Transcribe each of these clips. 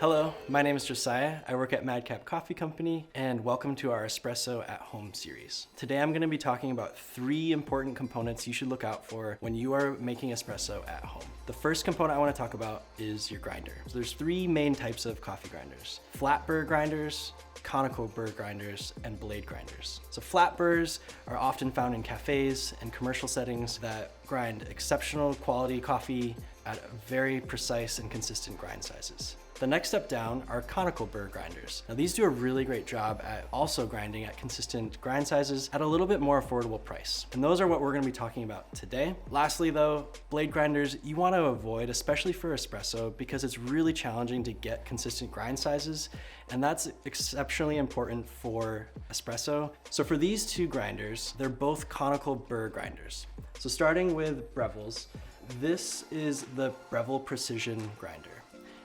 Hello, my name is Josiah. I work at Madcap Coffee Company, and welcome to our Espresso at Home series. Today I'm going to be talking about 3 important components you should look out for when you are making espresso at home. The first component I want to talk about is your grinder. So there's 3 main types of coffee grinders: flat burr grinders, conical burr grinders, and blade grinders. So flat burrs are often found in cafes and commercial settings that grind exceptional quality coffee at very precise and consistent grind sizes. The next step down are conical burr grinders. Now these do a really great job at also grinding at consistent grind sizes at a little bit more affordable price. And those are what we're gonna be talking about today. Lastly though, blade grinders you wanna avoid, especially for espresso, because it's really challenging to get consistent grind sizes, and that's exceptionally important for espresso. So for these 2 grinders, they're both conical burr grinders. So starting with Breville's, this is the Breville Precision Grinder.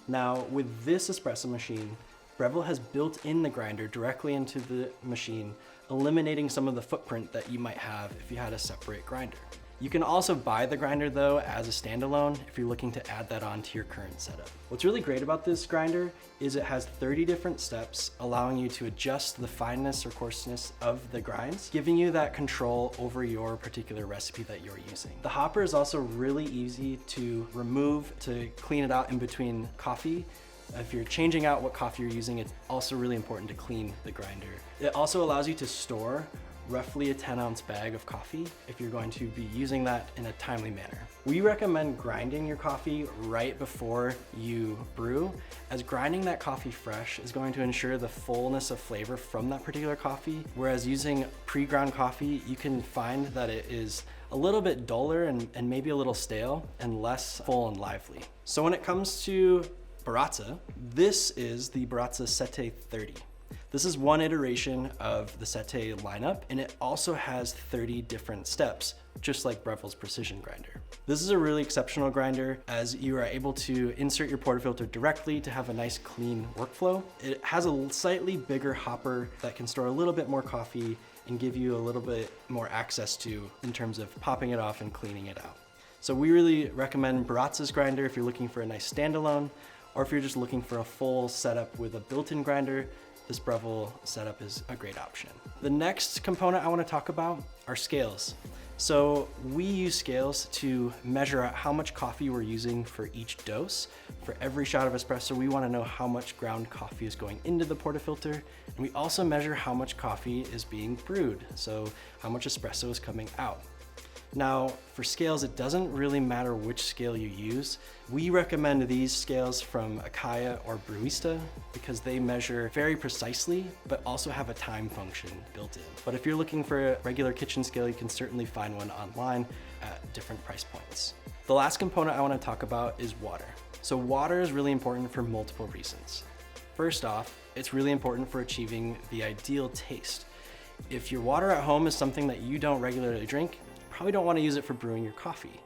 Now, with this espresso machine, Breville has built in the grinder directly into the machine, eliminating some of the footprint that you might have if you had a separate grinder. You can also buy the grinder though as a standalone if you're looking to add that on to your current setup. What's really great about this grinder is it has 30 different steps, allowing you to adjust the fineness or coarseness of the grinds, giving you that control over your particular recipe that you're using. The hopper is also really easy to remove to clean it out in between coffee. If you're changing out what coffee you're using, it's also really important to clean the grinder. It also allows you to store roughly a 10-ounce bag of coffee if you're going to be using that in a timely manner. We recommend grinding your coffee right before you brew, as grinding that coffee fresh is going to ensure the fullness of flavor from that particular coffee, whereas using pre-ground coffee, you can find that it is a little bit duller and maybe a little stale and less full and lively. So when it comes to Baratza, this is the Baratza Sette 30. This is one iteration of the Sette lineup, and it also has 30 different steps, just like Breville's Precision Grinder. This is a really exceptional grinder as you are able to insert your portafilter directly to have a nice clean workflow. It has a slightly bigger hopper that can store a little bit more coffee and give you a little bit more access to in terms of popping it off and cleaning it out. So we really recommend Baratza's grinder if you're looking for a nice standalone, or if you're just looking for a full setup with a built-in grinder. This Breville setup is a great option. The next component I want to talk about are scales. So we use scales to measure out how much coffee we're using for each dose. For every shot of espresso, we want to know how much ground coffee is going into the portafilter, and we also measure how much coffee is being brewed, so how much espresso is coming out. Now, for scales, it doesn't really matter which scale you use. We recommend these scales from Akaya or Brewista because they measure very precisely, but also have a time function built in. But if you're looking for a regular kitchen scale, you can certainly find one online at different price points. The last component I want to talk about is water. So water is really important for multiple reasons. First off, it's really important for achieving the ideal taste. If your water at home is something that you don't regularly drink, probably don't want to use it for brewing your coffee.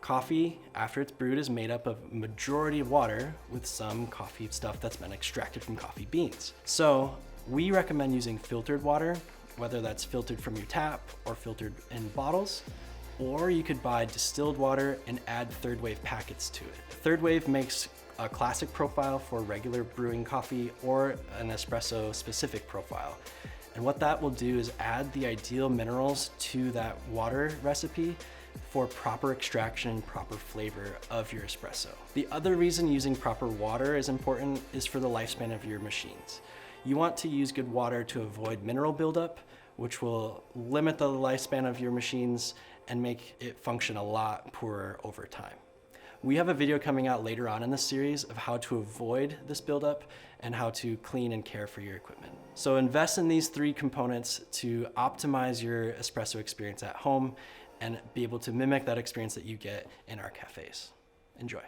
Coffee, after it's brewed, is made up of a majority of water with some coffee stuff that's been extracted from coffee beans. So we recommend using filtered water, whether that's filtered from your tap or filtered in bottles, or you could buy distilled water and add third wave packets to it. Third wave makes a classic profile for regular brewing coffee or an espresso specific profile. And what that will do is add the ideal minerals to that water recipe for proper extraction and proper flavor of your espresso. The other reason using proper water is important is for the lifespan of your machines. You want to use good water to avoid mineral buildup, which will limit the lifespan of your machines and make it function a lot poorer over time. We have a video coming out later on in this series of how to avoid this buildup and how to clean and care for your equipment. So invest in these 3 components to optimize your espresso experience at home and be able to mimic that experience that you get in our cafes. Enjoy.